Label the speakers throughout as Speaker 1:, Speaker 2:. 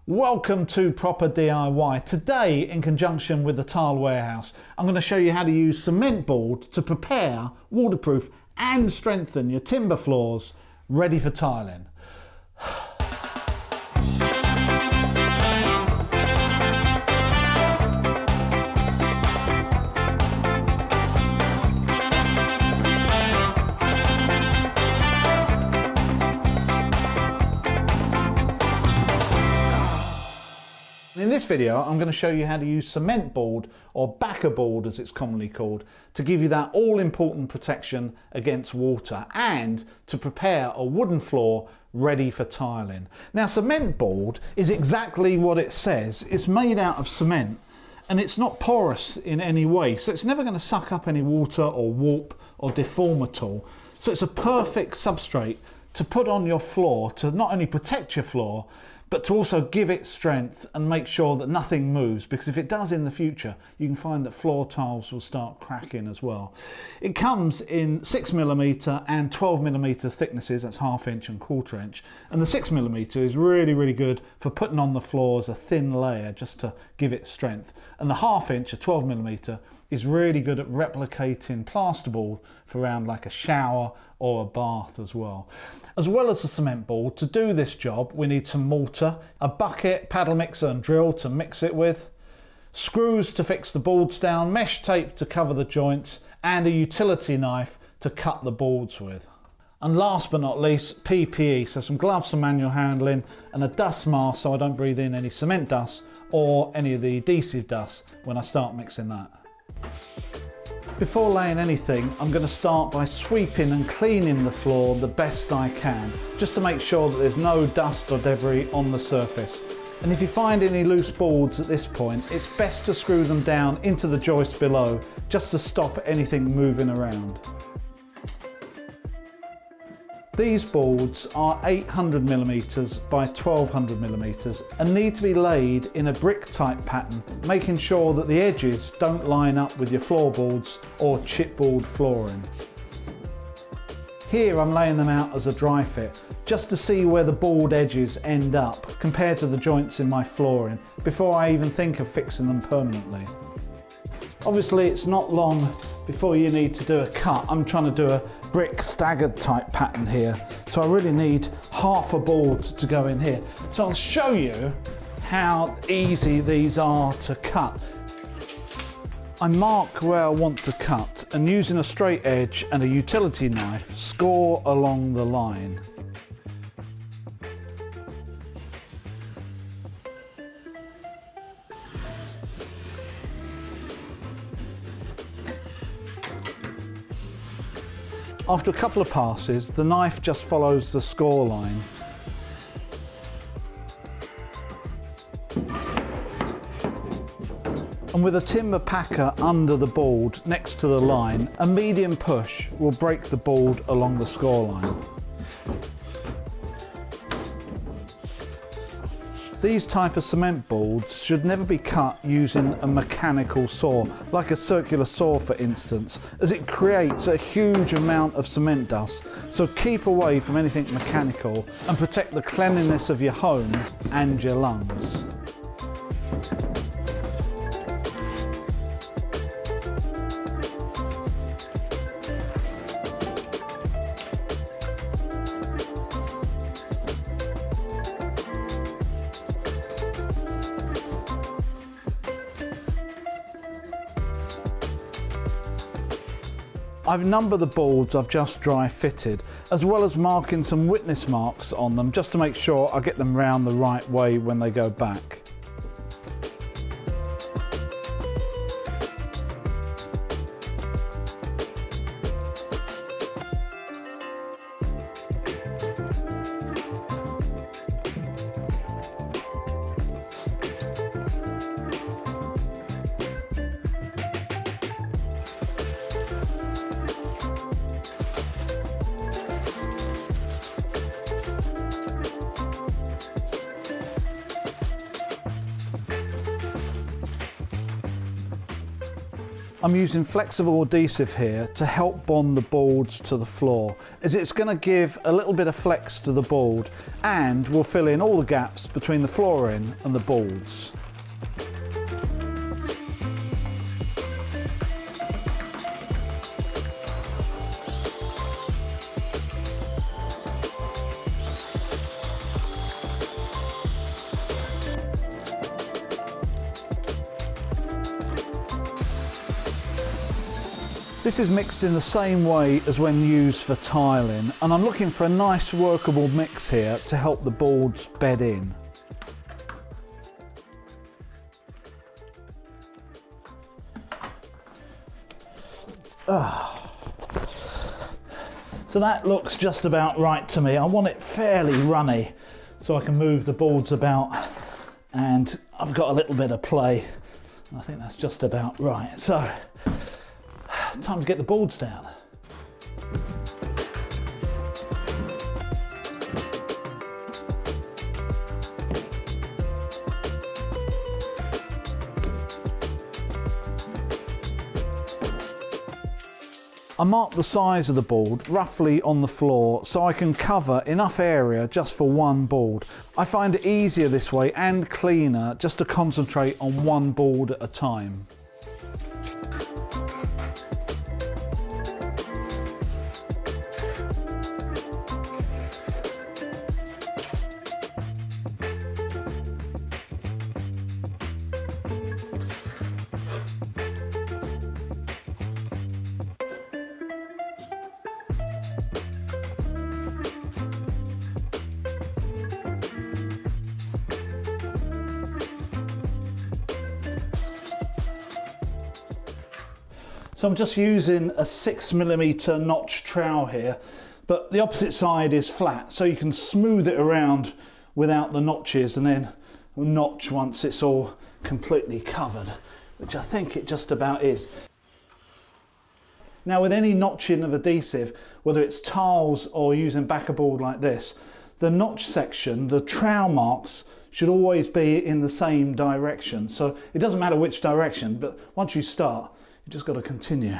Speaker 1: Welcome to Proper DIY. Today, in conjunction with the Tile Warehouse, I'm going to show you how to use cement board to prepare, waterproof and strengthen your timber floors ready for tiling. In this video, I'm going to show you how to use cement board, or backer board as it's commonly called, to give you that all-important protection against water and to prepare a wooden floor ready for tiling. Now, cement board is exactly what it says. It's made out of cement and it's not porous in any way, so it's never going to suck up any water or warp or deform at all. So it's a perfect substrate to put on your floor to not only protect your floor, but to also give it strength and make sure that nothing moves, because if it does in the future, you can find that floor tiles will start cracking as well. It comes in 6mm and 12mm thicknesses, that's 1/2 inch and 1/4 inch. And the 6mm is really good for putting on the floors a thin layer just to give it strength. And the 1/2 inch, or 12mm, is really good at replicating plasterboard for around like a shower or a bath as well. As well as the cement board, to do this job we need some mortar, a bucket, paddle mixer and drill to mix it with, screws to fix the boards down, mesh tape to cover the joints, and a utility knife to cut the boards with. And last but not least, PPE, so some gloves for manual handling and a dust mask so I don't breathe in any cement dust or any of the adhesive dust when I start mixing that. Before laying anything, I'm going to start by sweeping and cleaning the floor the best I can, just to make sure that there's no dust or debris on the surface. And if you find any loose boards at this point, it's best to screw them down into the joist below, just to stop anything moving around. These boards are 800mm by 1200mm and need to be laid in a brick type pattern, making sure that the edges don't line up with your floorboards or chipboard flooring. Here I'm laying them out as a dry fit, just to see where the board edges end up compared to the joints in my flooring, before I even think of fixing them permanently. Obviously it's not long before you need to do a cut. I'm trying to do a brick staggered type pattern here, so I really need half a board to go in here. So I'll show you how easy these are to cut. I mark where I want to cut, and using a straight edge and a utility knife, score along the line. After a couple of passes, the knife just follows the score line. And with a timber packer under the board next to the line, a medium push will break the board along the score line. These type of cement boards should never be cut using a mechanical saw, like a circular saw for instance, as it creates a huge amount of cement dust. So keep away from anything mechanical and protect the cleanliness of your home and your lungs. I've numbered the boards I've just dry fitted, as well as marking some witness marks on them just to make sure I get them round the right way when they go back. I'm using flexible adhesive here to help bond the boards to the floor, as it's going to give a little bit of flex to the board and will fill in all the gaps between the flooring and the boards. This is mixed in the same way as when used for tiling, and I'm looking for a nice workable mix here to help the boards bed in. So that looks just about right to me. I want it fairly runny so I can move the boards about, and I've got a little bit of play. I think that's just about right. So, time to get the boards down. I mark the size of the board roughly on the floor so I can cover enough area just for one board. I find it easier this way and cleaner just to concentrate on one board at a time. So I'm just using a 6mm notch trowel here, but the opposite side is flat, so you can smooth it around without the notches and then notch once it's all completely covered, which I think it just about is. Now with any notching of adhesive, whether it's tiles or using backer board like this, the notch section, the trowel marks, should always be in the same direction. So it doesn't matter which direction, but once you start, you just got to continue.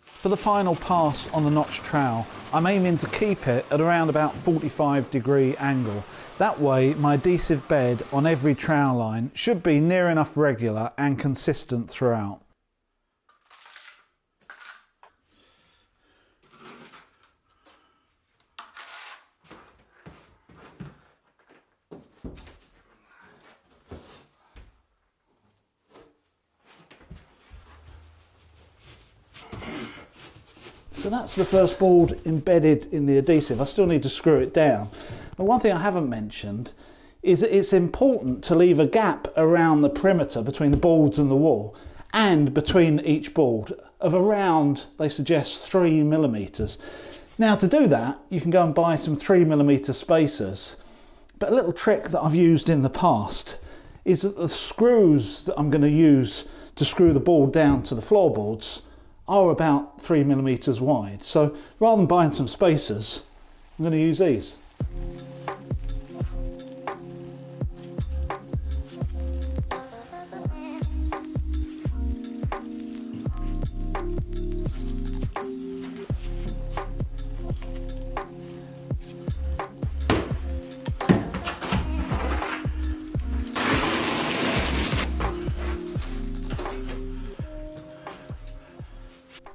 Speaker 1: For the final pass on the notch trowel, I'm aiming to keep it at around about 45-degree angle. That way my adhesive bed on every trowel line should be near enough regular and consistent throughout. So that's the first board embedded in the adhesive. I still need to screw it down. But one thing I haven't mentioned is that it's important to leave a gap around the perimeter between the boards and the wall and between each board of around, they suggest, 3mm. Now to do that, you can go and buy some 3mm spacers. But a little trick that I've used in the past is that the screws that I'm going to use to screw the board down to the floorboards are about 3mm wide. So rather than buying some spacers, I'm going to use these.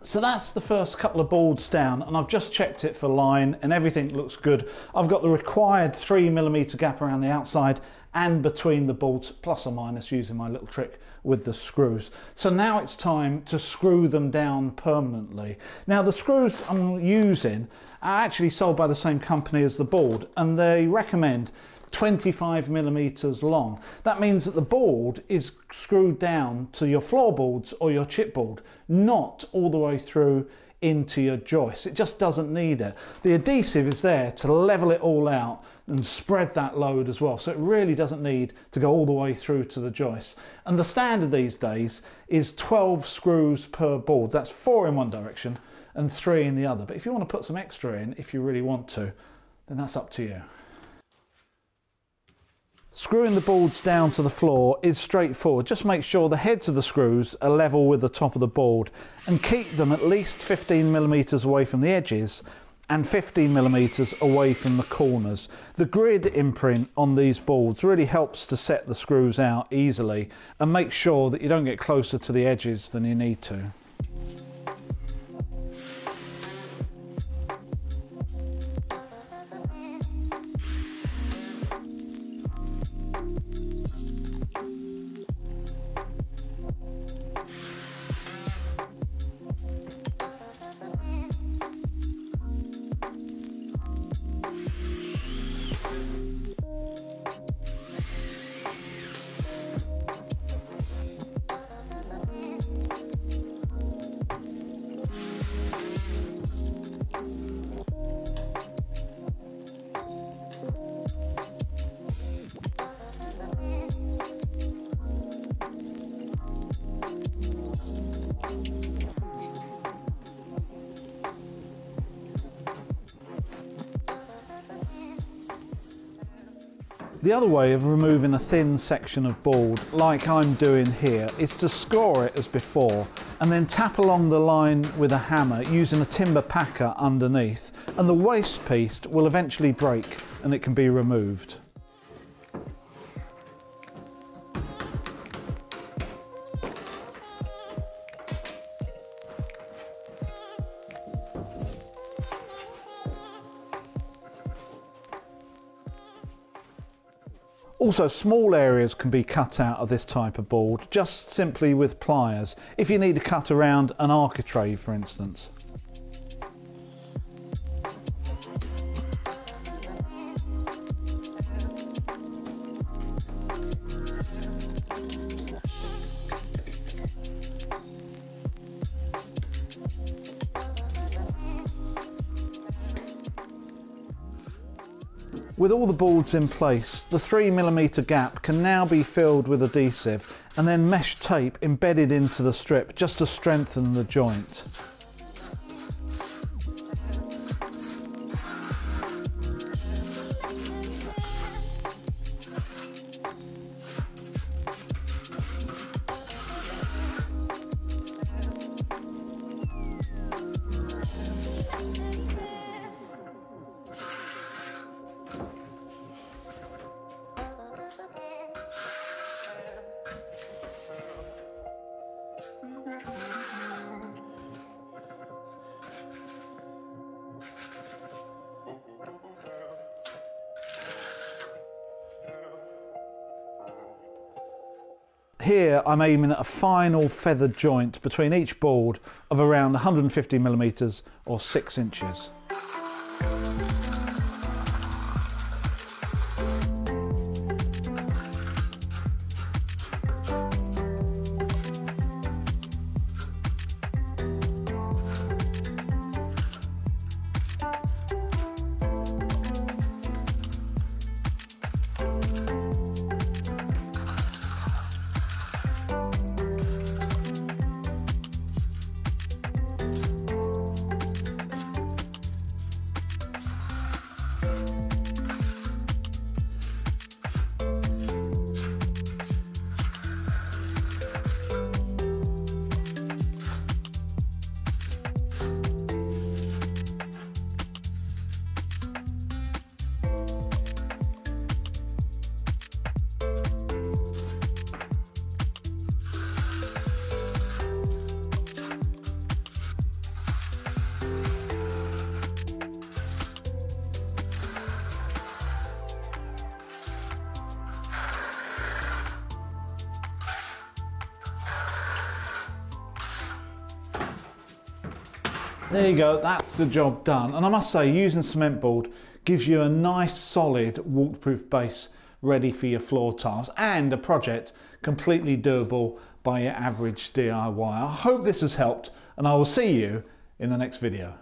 Speaker 1: So that's the first couple of boards down, and I've just checked it for line and everything looks good. I've got the required 3mm gap around the outside and between the boards, plus or minus, using my little trick with the screws. So now it's time to screw them down permanently. Now the screws I'm using are actually sold by the same company as the board, and they recommend 25mm long. That means that the board is screwed down to your floorboards or your chipboard, not all the way through into your joist. It just doesn't need it. The adhesive is there to level it all out and spread that load as well, so it really doesn't need to go all the way through to the joist. And the standard these days is 12 screws per board. That's 4 in one direction and 3 in the other. But if you want to put some extra in, if you really want to, then that's up to you. Screwing the boards down to the floor is straightforward. Just make sure the heads of the screws are level with the top of the board and keep them at least 15mm away from the edges and 15mm away from the corners. The grid imprint on these boards really helps to set the screws out easily and make sure that you don't get closer to the edges than you need to. The other way of removing a thin section of board, like I'm doing here, is to score it as before and then tap along the line with a hammer using a timber packer underneath, and the waste piece will eventually break and it can be removed. Also, small areas can be cut out of this type of board just simply with pliers, if you need to cut around an architrave for instance. With all the boards in place, the 3mm gap can now be filled with adhesive and then mesh tape embedded into the strip just to strengthen the joint. Here I'm aiming at a final feathered joint between each board of around 150mm or 6 inches. There you go, that's the job done. And I must say, using cement board gives you a nice solid waterproof base ready for your floor tiles, and a project completely doable by your average DIY. I hope this has helped, and I will see you in the next video.